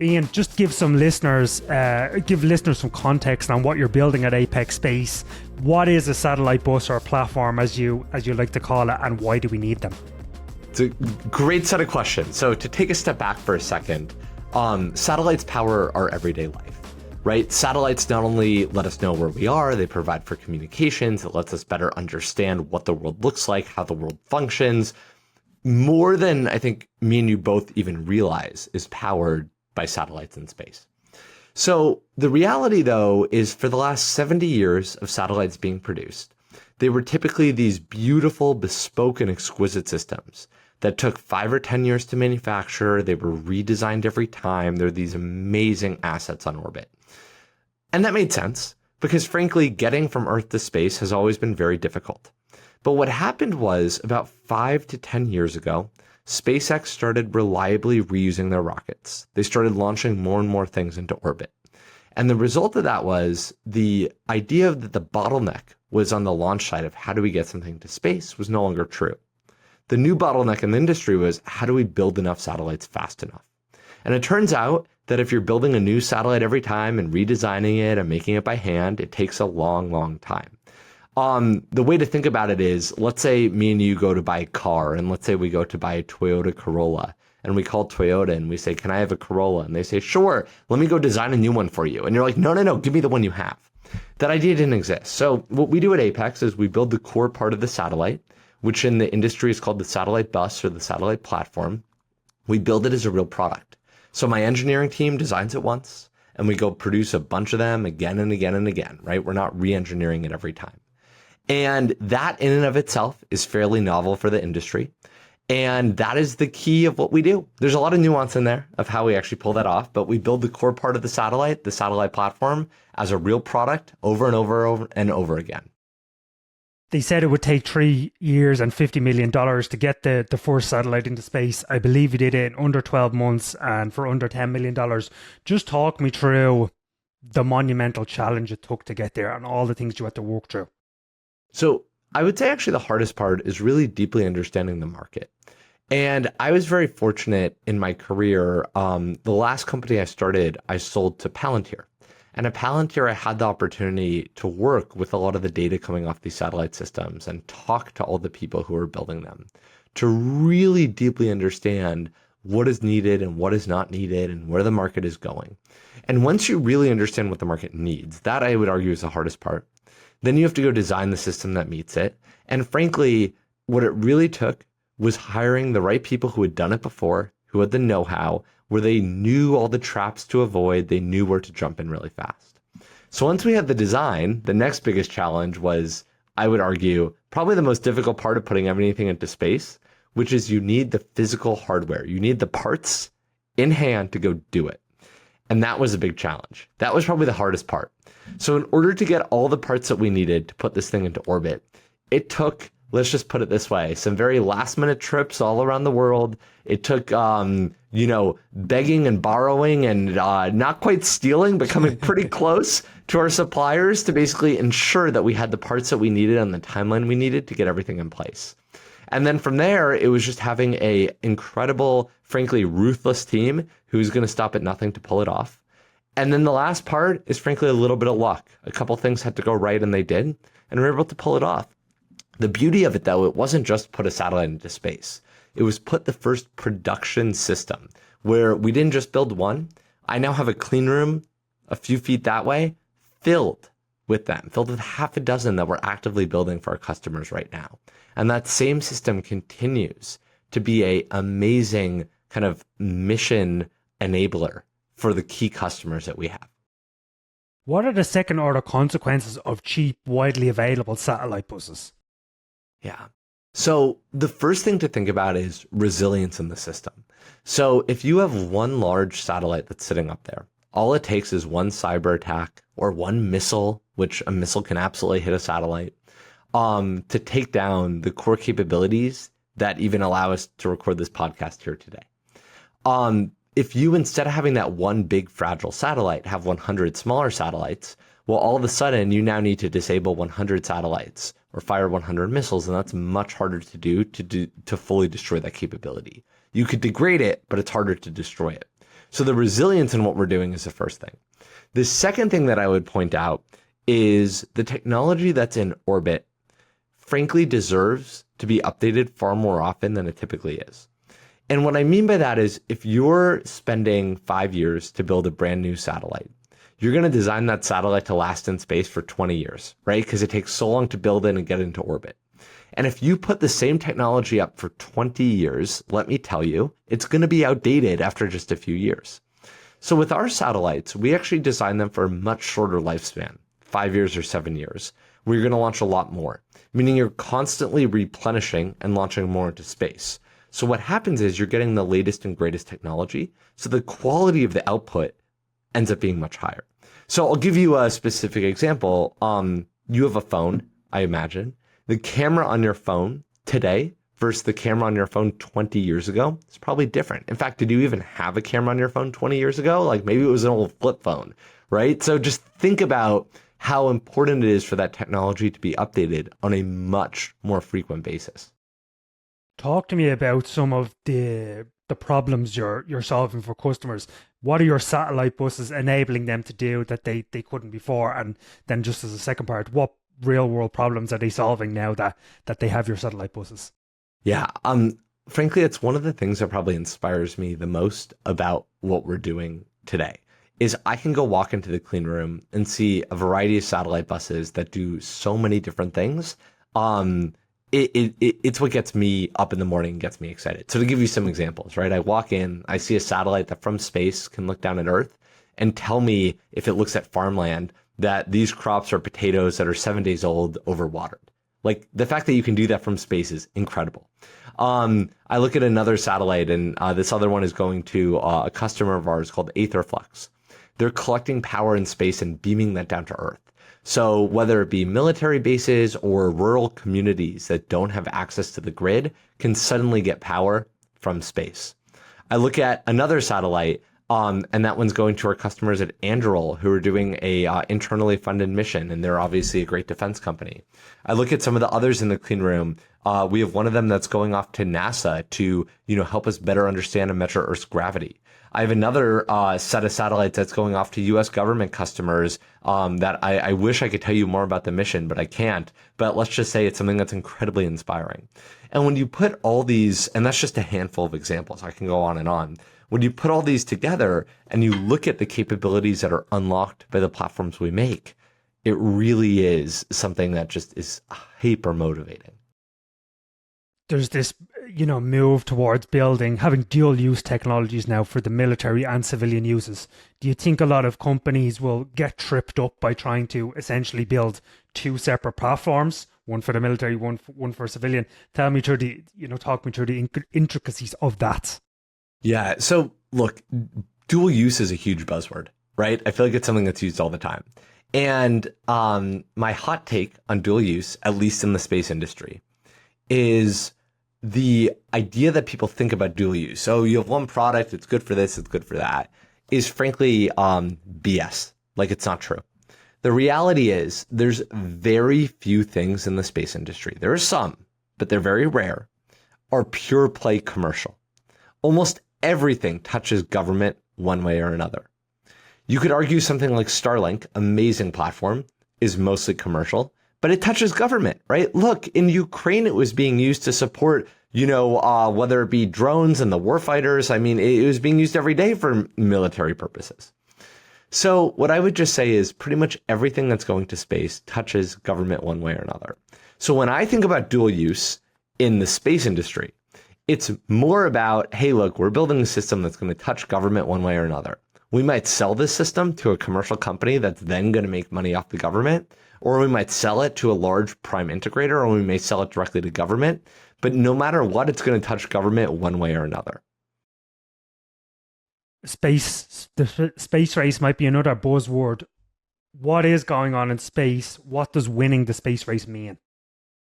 Ian, just give listeners some context on what you're building at Apex Space. What is a satellite bus or platform, as you like to call it, and why do we need them? It's a great set of questions. So to take a step back for a second, satellites power our everyday life, right? Satellites not only let us know where we are, they provide for communications. It lets us better understand what the world looks like, how the world functions. More than I think me and you both even realize is powered by satellites in space. So the reality, though, is for the last 70 years of satellites being produced, they were typically these beautiful, bespoke, and exquisite systems that took 5 or 10 years to manufacture. They were redesigned every time. They're these amazing assets on orbit. And that made sense because, frankly, getting from Earth to space has always been very difficult. But what happened was about 5 to 10 years ago, SpaceX started reliably reusing their rockets. They started launching more and more things into orbit. And the result of that was the idea that the bottleneck was on the launch side of how do we get something to space was no longer true. The new bottleneck in the industry was how do we build enough satellites fast enough? And it turns out that if you're building a new satellite every time and redesigning it and making it by hand, it takes a long, long time. The way to think about it is, let's say me and you go to buy a car, and let's say we go to buy a Toyota Corolla, and we call Toyota and we say, can I have a Corolla? And they say, sure, let me go design a new one for you. And you're like, no, give me the one you have. That idea didn't exist. So what we do at Apex is we build the core part of the satellite, which in the industry is called the satellite bus or the satellite platform. We build it as a real product. So my engineering team designs it once, and we go produce a bunch of them again and again and again, right? We're not re-engineering it every time. And that in and of itself is fairly novel for the industry. And that is the key of what we do. There's a lot of nuance in there of how we actually pull that off, but we build the core part of the satellite platform, as a real product over and over and over again. They said it would take 3 years and $50 million to get the first satellite into space. I believe you did it in under 12 months and for under $10 million. Just talk me through the monumental challenge it took to get there and all the things you had to work through. So I would say actually the hardest part is really deeply understanding the market. And I was very fortunate in my career. The last company I started, I sold to Palantir. And at Palantir, I had the opportunity to work with a lot of the data coming off these satellite systems and talk to all the people who are building them to really deeply understand what is needed and what is not needed and where the market is going. And once you really understand what the market needs, that I would argue is the hardest part. Then you have to go design the system that meets it. And frankly, what it really took was hiring the right people who had done it before, who had the know-how, where they knew all the traps to avoid, they knew where to jump in really fast. So once we had the design, the next biggest challenge was, I would argue, probably the most difficult part of putting everything into space, which is you need the physical hardware. You need the parts in hand to go do it. And that was a big challenge. That was probably the hardest part. So in order to get all the parts that we needed to put this thing into orbit, it took, let's just put it this way, some very last minute trips all around the world. It took, begging and borrowing and not quite stealing, but coming pretty close to our suppliers to basically ensure that we had the parts that we needed on the timeline we needed to get everything in place. And then from there, it was just having a incredible, frankly, ruthless team who's going to stop at nothing to pull it off. And then the last part is frankly a little bit of luck. A couple things had to go right and they did, and we were able to pull it off. The beauty of it, though, it wasn't just put a satellite into space. It was put the first production system where we didn't just build one. I now have a clean room a few feet that way filled with them, filled with half a dozen that we're actively building for our customers right now. And that same system continues to be an amazing kind of mission enabler for the key customers that we have. What are the second order consequences of cheap, widely available satellite buses? Yeah. So the first thing to think about is resilience in the system. So if you have one large satellite that's sitting up there, all it takes is one cyber attack or one missile, which a missile can absolutely hit a satellite, to take down the core capabilities that even allow us to record this podcast here today. If you, instead of having that one big fragile satellite, have 100 smaller satellites, well, all of a sudden you now need to disable 100 satellites or fire 100 missiles, and that's much harder to do to fully destroy that capability. You could degrade it, but it's harder to destroy it. So the resilience in what we're doing is the first thing. The second thing that I would point out is the technology that's in orbit, frankly, deserves to be updated far more often than it typically is. And what I mean by that is if you're spending 5 years to build a brand new satellite, you're going to design that satellite to last in space for 20 years, right? Because it takes so long to build it and get into orbit. And if you put the same technology up for 20 years, let me tell you, it's going to be outdated after just a few years. So with our satellites, we actually design them for a much shorter lifespan, 5 years or 7 years. We're going to launch a lot more, meaning you're constantly replenishing and launching more into space. So what happens is you're getting the latest and greatest technology. So the quality of the output ends up being much higher. So I'll give you a specific example. You have a phone, I imagine. The camera on your phone today versus the camera on your phone 20 years ago is probably different. In fact, did you even have a camera on your phone 20 years ago? Like maybe it was an old flip phone, right? So just think about how important it is for that technology to be updated on a much more frequent basis. Talk to me about some of the problems you're solving for customers. What are your satellite buses enabling them to do that they couldn't before? And then just as a second part, what real world problems are they solving now that they have your satellite buses? Yeah, frankly, it's one of the things that probably inspires me the most about what we're doing today is I can go walk into the clean room and see a variety of satellite buses that do so many different things. It's what gets me up in the morning and gets me excited. So to give you some examples, right? I walk in, I see a satellite that from space can look down at Earth and tell me if it looks at farmland that these crops are potatoes that are 7 days old overwatered. Like the fact that you can do that from space is incredible. I look at another satellite and this other one is going to a customer of ours called Aetherflux. They're collecting power in space and beaming that down to Earth. So whether it be military bases or rural communities that don't have access to the grid can suddenly get power from space. I look at another satellite, and that one's going to our customers at Anduril, who are doing a internally funded mission, and they're obviously a great defense company. I look at some of the others in the clean room. We have one of them that's going off to NASA to, help us better understand and measure Earth's gravity. I have another set of satellites that's going off to U.S. government customers that I wish I could tell you more about the mission, but I can't. But let's just say it's something that's incredibly inspiring. And when you put all these, and that's just a handful of examples, I can go on and on. When you put all these together and you look at the capabilities that are unlocked by the platforms we make, it really is something that just is hyper motivating. There's this, move towards having dual use technologies now for the military and civilian uses. Do you think a lot of companies will get tripped up by trying to essentially build two separate platforms, one for the military, one for civilian? Talk me through the intricacies of that. Yeah. So look, dual use is a huge buzzword, right? I feel like it's something that's used all the time. And my hot take on dual use, at least in the space industry, is the idea that people think about dual use. So you have one product, it's good for this, it's good for that, is frankly BS. Like it's not true. The reality is there's very few things in the space industry. There are some, but they're very rare, are pure play commercial. Almost everything touches government one way or another. You could argue something like Starlink, amazing platform, is mostly commercial, but it touches government, right? Look, in Ukraine, it was being used to support, whether it be drones and the warfighters. I mean, it was being used every day for military purposes. So what I would just say is pretty much everything that's going to space touches government one way or another. So when I think about dual use in the space industry, it's more about, hey, look, we're building a system that's going to touch government one way or another. We might sell this system to a commercial company that's then going to make money off the government, or we might sell it to a large prime integrator, or we may sell it directly to government. But no matter what, it's going to touch government one way or another. The space race might be another buzzword. What is going on in space? What does winning the space race mean?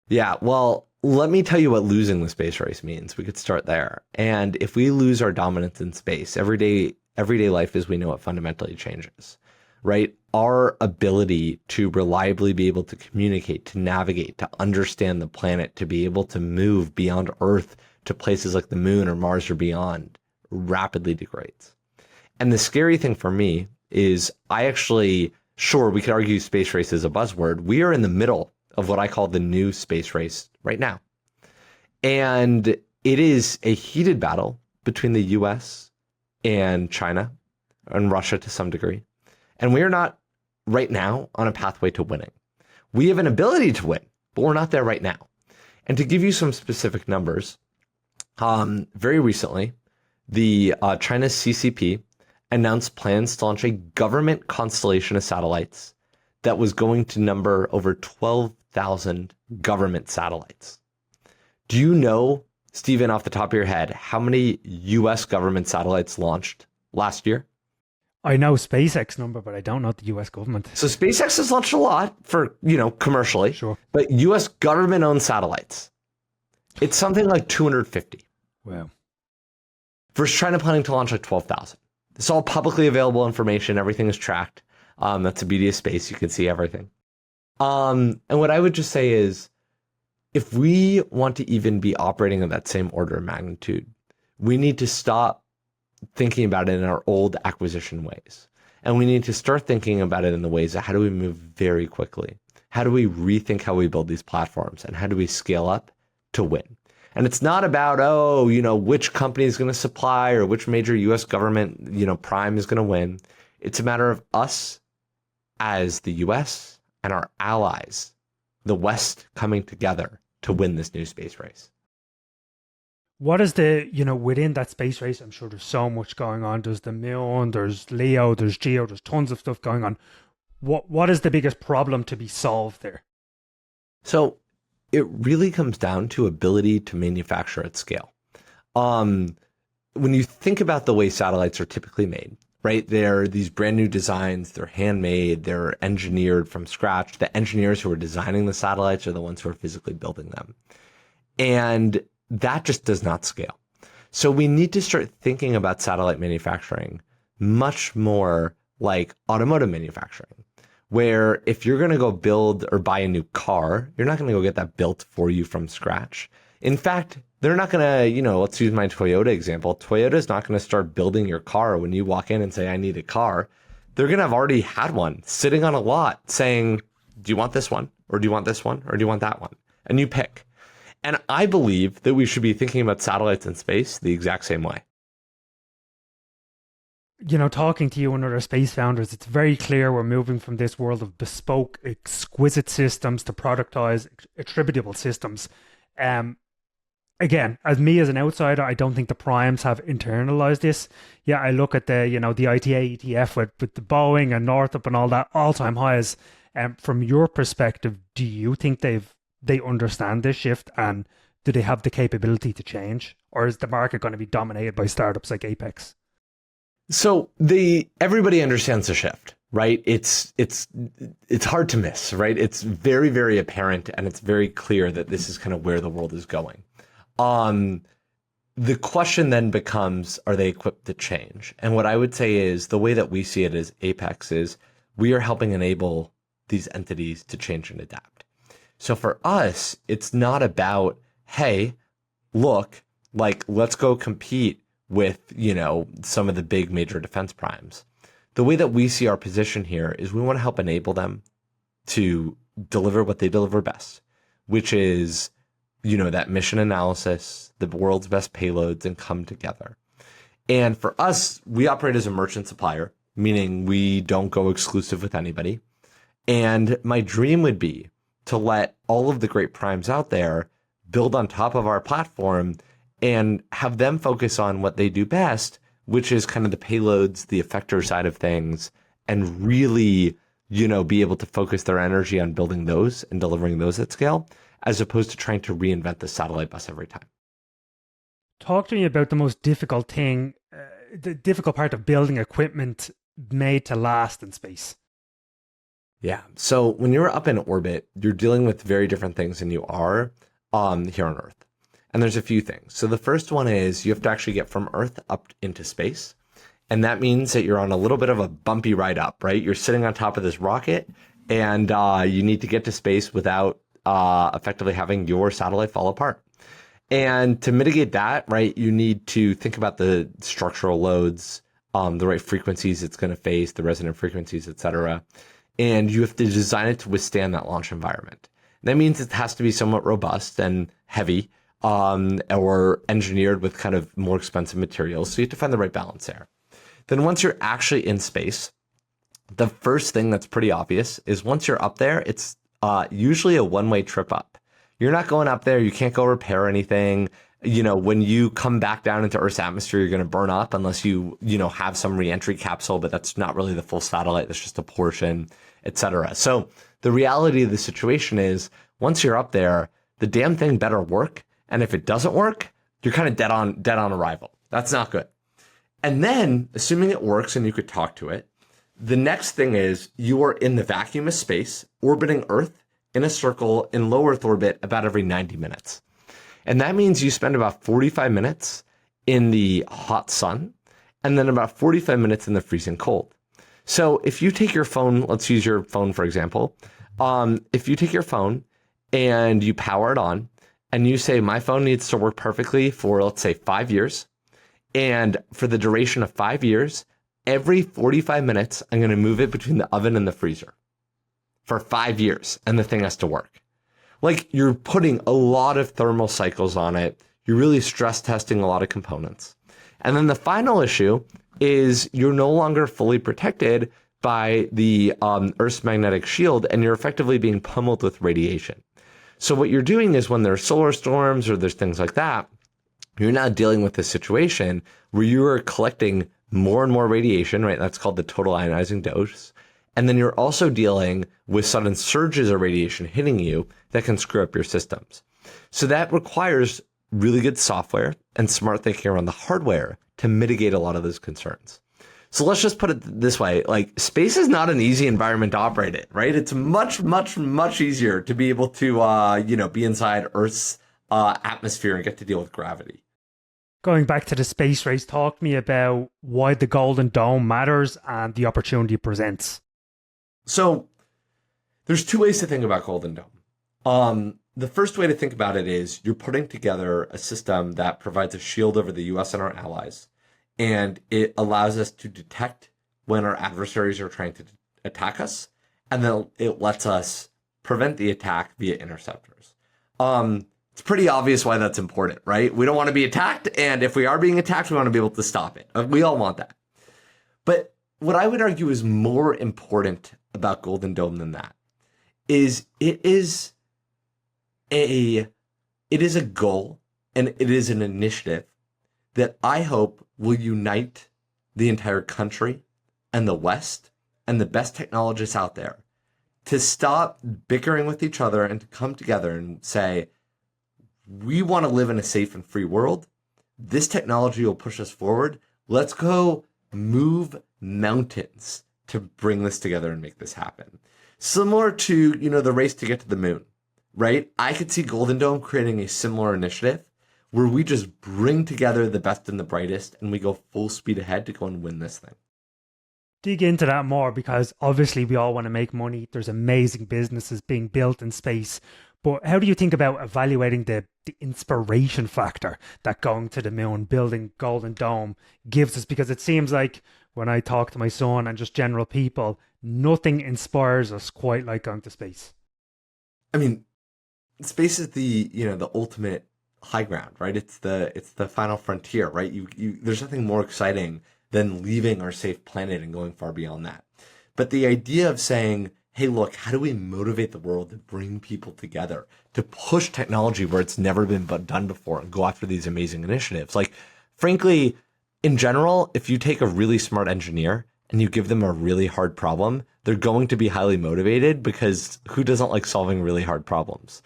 Yeah, well, let me tell you what losing the space race means. We could start there. And if we lose our dominance in space, everyday life as we know it fundamentally changes, right? Our ability to reliably be able to communicate, to navigate, to understand the planet, to be able to move beyond Earth to places like the moon or Mars or beyond rapidly degrades. And the scary thing for me is sure, we could argue space race is a buzzword. We are in the middle of what I call the new space race right now. And it is a heated battle between the US and China and Russia to some degree. And we are not right now on a pathway to winning. We have an ability to win, but we're not there right now. And to give you some specific numbers, very recently, the China's CCP announced plans to launch a government constellation of satellites that was going to number over 12,000 government satellites. Do you know, Stephen, off the top of your head, how many US government satellites launched last year? I know SpaceX number, but I don't know the US government. So SpaceX has launched a lot for, commercially, Sure. but US government-owned satellites, it's something like 250. Wow. Versus China planning to launch like 12,000. It's all publicly available information. Everything is tracked. That's the beauty of space. You can see everything. And what I would just say is, if we want to even be operating at that same order of magnitude, we need to stop thinking about it in our old acquisition ways. And we need to start thinking about it in the ways of how do we move very quickly? How do we rethink how we build these platforms? And how do we scale up to win? And it's not about, which company is going to supply or which major US government, prime is going to win. It's a matter of us as the US and our allies, the West, coming together to win this new space race. What is within that space race? I'm sure there's so much going on. There's the Moon, there's Leo, there's Geo, there's tons of stuff going on. What is the biggest problem to be solved there? So it really comes down to ability to manufacture at scale. When you think about the way satellites are typically made, right? They're these brand new designs, they're handmade, they're engineered from scratch. The engineers who are designing the satellites are the ones who are physically building them. And that just does not scale. So we need to start thinking about satellite manufacturing much more like automotive manufacturing, where if you're going to go build or buy a new car, you're not going to go get that built for you from scratch. In fact, they're not going to, let's use my Toyota example. Toyota's not going to start building your car when you walk in and say, I need a car. They're going to have already had one sitting on a lot saying, do you want this one? Or do you want this one? Or do you want that one? And you pick. And I believe that we should be thinking about satellites in space the exact same way. Talking to you and other space founders, it's very clear we're moving from this world of bespoke, exquisite systems to productized, attributable systems. Again, as an outsider, I don't think the primes have internalized this. Yeah, I look at the ITA ETF with the Boeing and Northrop and all that all-time highs. From your perspective, do you think they understand this shift, and do they have the capability to change, or is the market going to be dominated by startups like Apex? So everybody understands the shift, right? It's hard to miss, right? It's very, very apparent, and it's very clear that this is kind of where the world is going. The question then becomes, are they equipped to change? And what I would say is the way that we see it as Apex is we are helping enable these entities to change and adapt. So for us, it's not about, hey, look, let's go compete with, some of the big major defense primes. The way that we see our position here is we want to help enable them to deliver what they deliver best, which is, that mission analysis, the world's best payloads, and come together. And for us, we operate as a merchant supplier, meaning we don't go exclusive with anybody. And my dream would be to let all of the great primes out there build on top of our platform and have them focus on what they do best, which is kind of the payloads, the effector side of things, and really, be able to focus their energy on building those and delivering those at scale, as opposed to trying to reinvent the satellite bus every time. Talk to me about the most difficult thing, the difficult part of building equipment made to last in space. Yeah. So when you're up in orbit, you're dealing with very different things than you are here on Earth. And there's a few things. So the first one is you have to actually get from Earth up into space. And that means that you're on a little bit of a bumpy ride up, right? You're sitting on top of this rocket, and you need to get to space without effectively having your satellite fall apart. And to mitigate that, right, you need to think about the structural loads, the right frequencies it's going to face, the resonant frequencies, etc. And you have to design it to withstand that launch environment. That means it has to be somewhat robust and heavy, or engineered with kind of more expensive materials. So you have to find the right balance there. Then once you're actually in space, the first thing that's pretty obvious is once you're up there, it's usually a one-way trip up. You're not going up there. You can't go repair anything. When you come back down into Earth's atmosphere, you're going to burn up unless you have some reentry capsule, but that's not really the full satellite. That's just a portion, etc. So the reality of the situation is once you're up there, the damn thing better work. And if it doesn't work, you're kind of dead on arrival. That's not good. And then, assuming it works and you could talk to it, the next thing is you are in the vacuum of space, orbiting Earth in a circle in low Earth orbit about every 90 minutes. And that means you spend about 45 minutes in the hot sun and then about 45 minutes in the freezing cold. So if you take your phone, let's use your phone, for example. If you take your phone and you power it on and you say, my phone needs to work perfectly for, let's say, 5 years. And for the duration of 5 years, every 45 minutes, I'm going to move it between the oven and the freezer for 5 years. And the thing has to work. Like, you're putting a lot of thermal cycles on it. You're really stress testing a lot of components. And then the final issue is you're no longer fully protected by the Earth's magnetic shield, and you're effectively being pummeled with radiation. So what you're doing is when there's solar storms or there's things like that, you're now dealing with a situation where you are collecting more and more radiation, right? That's called the total ionizing dose. And then you're also dealing with sudden surges of radiation hitting you that can screw up your systems. So that requires really good software and smart thinking around the hardware to mitigate a lot of those concerns. So let's just put it this way, like, space is not an easy environment to operate in, right? It's much, much, much easier to be able to, be inside Earth's atmosphere and get to deal with gravity. Going back to the space race, talk to me about why the Golden Dome matters and the opportunity it presents. So there's two ways to think about Golden Dome. The first way to think about it is you're putting together a system that provides a shield over the US and our allies, and it allows us to detect when our adversaries are trying to attack us, and then it lets us prevent the attack via interceptors. It's pretty obvious why that's important, right? We don't want to be attacked, and if we are being attacked, we want to be able to stop it. We all want that. But what I would argue is more important about Golden Dome than that is it is a goal, and it is an initiative that I hope will unite the entire country and the West and the best technologists out there to stop bickering with each other and to come together and say, we want to live in a safe and free world. This technology will push us forward. Let's go move mountains to bring this together and make this happen. Similar to, the race to get to the moon, right? I could see Golden Dome creating a similar initiative where we just bring together the best and the brightest and we go full speed ahead to go and win this thing. Dig into that more, because obviously we all want to make money. There's amazing businesses being built in space. But how do you think about evaluating the inspiration factor that going to the moon, building Golden Dome gives us? Because it seems like when I talk to my son and just general people, nothing inspires us quite like going to space. I mean, space is the ultimate high ground, right? It's the final frontier, right? There's nothing more exciting than leaving our safe planet and going far beyond that. But the idea of saying, hey, look, how do we motivate the world to bring people together, to push technology where it's never been done before and go after these amazing initiatives? Like, frankly, in general, if you take a really smart engineer and you give them a really hard problem, they're going to be highly motivated, because who doesn't like solving really hard problems?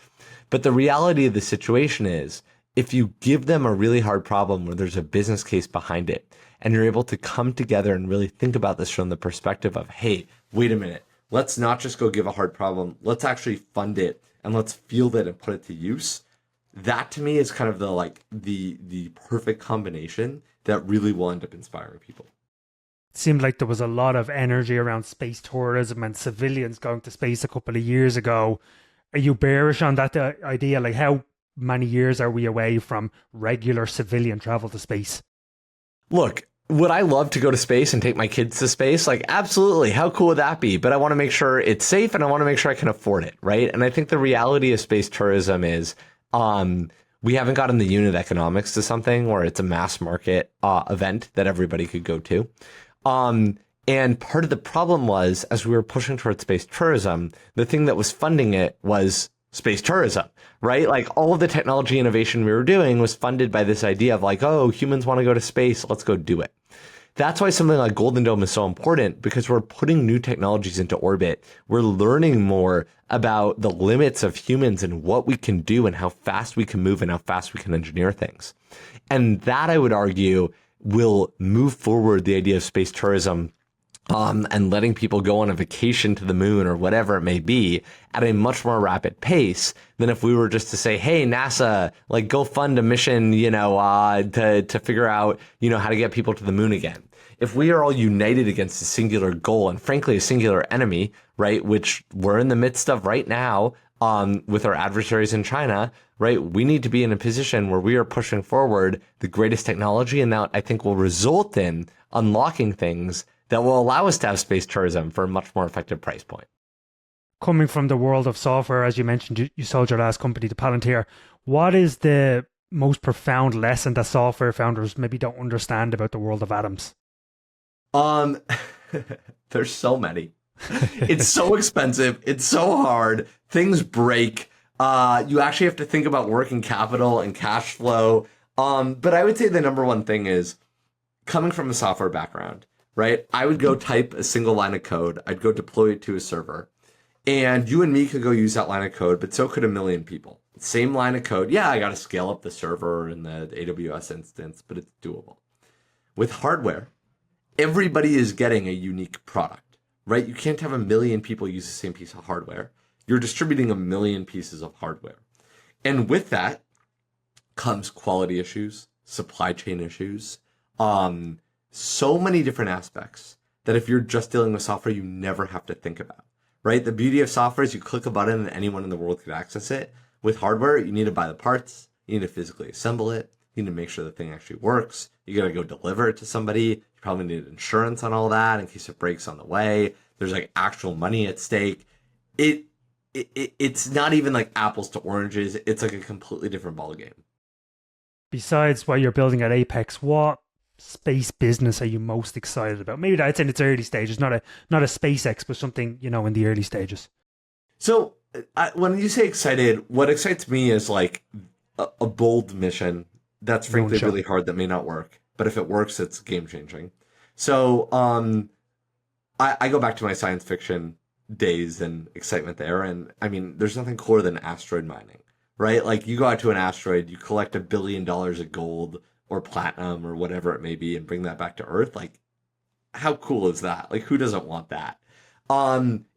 But the reality of the situation is, if you give them a really hard problem where there's a business case behind it, and you're able to come together and really think about this from the perspective of, hey, wait a minute, let's not just go give a hard problem. Let's actually fund it and let's field it and put it to use. That to me is kind of the perfect combination that really will end up inspiring people. It seemed like there was a lot of energy around space tourism and civilians going to space a couple of years ago. Are you bearish on that idea? Like, how many years are we away from regular civilian travel to space? Look, Would I love to go to space and take my kids to space? Like, absolutely. How cool would that be? But I want to make sure it's safe and I want to make sure I can afford it, right? And I think the reality of space tourism is we haven't gotten the unit economics to something where it's a mass market event that everybody could go to. And part of the problem was, as we were pushing towards space tourism, the thing that was funding it was space tourism, right? Like all of the technology innovation we were doing was funded by this idea of like, oh, humans want to go to space, let's go do it. That's why something like Golden Dome is so important, because we're putting new technologies into orbit. We're learning more about the limits of humans and what we can do and how fast we can move and how fast we can engineer things. And that, I would argue, will move forward the idea of space tourism and letting people go on a vacation to the moon or whatever it may be at a much more rapid pace than if we were just to say, hey, NASA, like go fund a mission, to figure out, how to get people to the moon again. If we are all united against a singular goal and frankly, a singular enemy, right, which we're in the midst of right now, with our adversaries in China, right, we need to be in a position where we are pushing forward the greatest technology, and that I think will result in unlocking things that will allow us to have space tourism for a much more effective price point. Coming from the world of software, as you mentioned, you sold your last company to Palantir. What is the most profound lesson that software founders maybe don't understand about the world of atoms? There's so many. It's so expensive. It's so hard. Things break. You actually have to think about working capital and cash flow. But I would say the number one thing is coming from a software background, right? I would go type a single line of code. I'd go deploy it to a server. And you and me could go use that line of code, but so could a million people. Same line of code. Yeah, I got to scale up the server in the AWS instance, but it's doable. With hardware, everybody is getting a unique product, right? You can't have a million people use the same piece of hardware. You're distributing a million pieces of hardware. And with that comes quality issues, supply chain issues, so many different aspects that if you're just dealing with software, you never have to think about, right? The beauty of software is you click a button and anyone in the world can access it. With hardware, you need to buy the parts, you need to physically assemble it, you need to make sure the thing actually works, you gotta go deliver it to somebody, you probably need insurance on all that in case it breaks on the way, there's like actual money at stake. It's not even like apples to oranges, it's like a completely different ballgame. Besides what you're building at Apex, what space business are you most excited about? Maybe that's in its early stages, not a SpaceX, but something, in the early stages. So when you say excited, what excites me is like a bold mission that's frankly really hard that may not work, but if it works, it's game changing. So I go back to my science fiction days and excitement there, and I mean, there's nothing cooler than asteroid mining, right? Like you go out to an asteroid, you collect $1 billion of gold or platinum or whatever it may be and bring that back to Earth. Like, how cool is that? Like, who doesn't want that?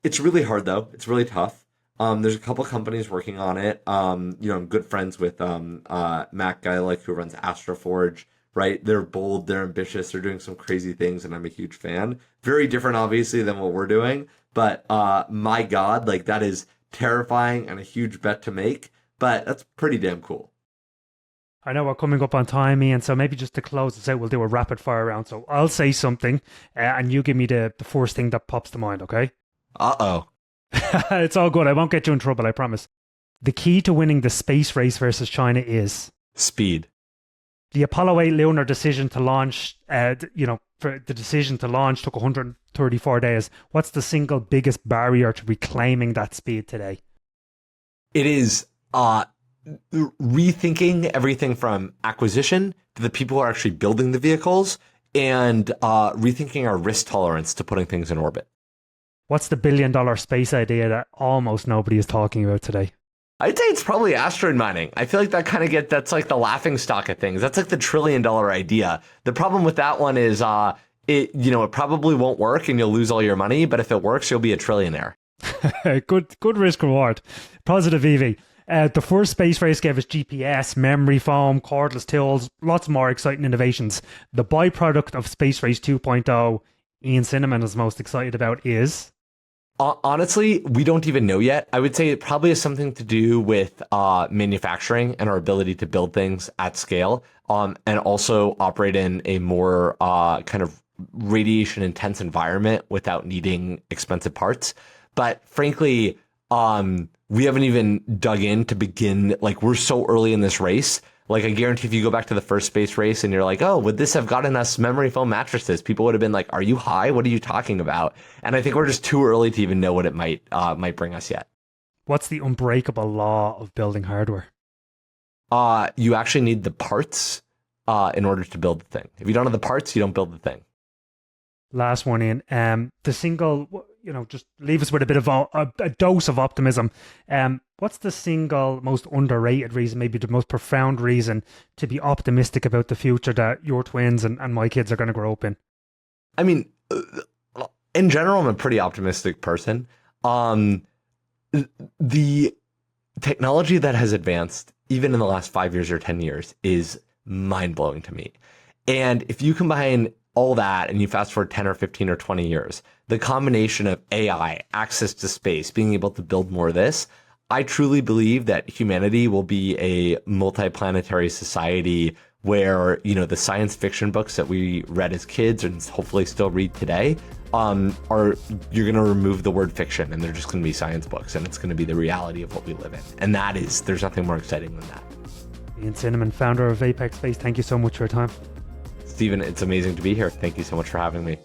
It's really hard though. It's really tough. There's a couple companies working on it. I'm good friends with Matt Geilich, who runs Astroforge, right? They're bold, they're ambitious, they're doing some crazy things, and I'm a huge fan. Very different, obviously, than what we're doing. But my God, like that is terrifying and a huge bet to make, but that's pretty damn cool. I know we're coming up on time, Ian, so maybe just to close this out, we'll do a rapid fire round. So I'll say something, and you give me the first thing that pops to mind, okay? Uh-oh. It's all good. I won't get you in trouble, I promise. The key to winning the space race versus China is? Speed. The Apollo 8 lunar decision to launch, for the decision to launch took 134 days. What's the single biggest barrier to reclaiming that speed today? It is rethinking everything from acquisition to the people who are actually building the vehicles, and rethinking our risk tolerance to putting things in orbit. What's the billion-dollar space idea that almost nobody is talking about today? I'd say it's probably asteroid mining. I feel like that kind of that's like the laughing stock of things. That's like the $1 trillion idea. The problem with that one is it probably won't work and you'll lose all your money, but if it works, you'll be a trillionaire. Good risk reward. Positive EV. The first space race gave us GPS, memory foam, cordless tools, lots more exciting innovations. The byproduct of Space Race 2.0, Ian Cinnamon is most excited about is? Honestly, we don't even know yet. I would say it probably has something to do with manufacturing and our ability to build things at scale, and also operate in a more kind of radiation intense environment without needing expensive parts. But frankly, we haven't even dug in to begin. Like, we're so early in this race. Like, I guarantee if you go back to the first space race and you're like, oh, would this have gotten us memory foam mattresses? People would have been like, are you high? What are you talking about? And I think we're just too early to even know what it might bring us yet. What's the unbreakable law of building hardware? You actually need the parts in order to build the thing. If you don't have the parts, you don't build the thing. Last one, Ian. The single, just leave us with a bit of a dose of optimism. What's the single most underrated reason, maybe the most profound reason to be optimistic about the future that your twins and my kids are going to grow up in? I mean, in general, I'm a pretty optimistic person. The technology that has advanced, even in the last 5 years or 10 years, is mind-blowing to me. And if you combine all that and you fast forward 10 or 15 or 20 years, the combination of AI, access to space, being able to build more of this, I truly believe that humanity will be a multiplanetary society where, the science fiction books that we read as kids and hopefully still read today, you're going to remove the word fiction and they're just going to be science books, and it's going to be the reality of what we live in. And there's nothing more exciting than that. Ian Cinnamon, founder of Apex Space, thank you so much for your time. Stephen, it's amazing to be here. Thank you so much for having me.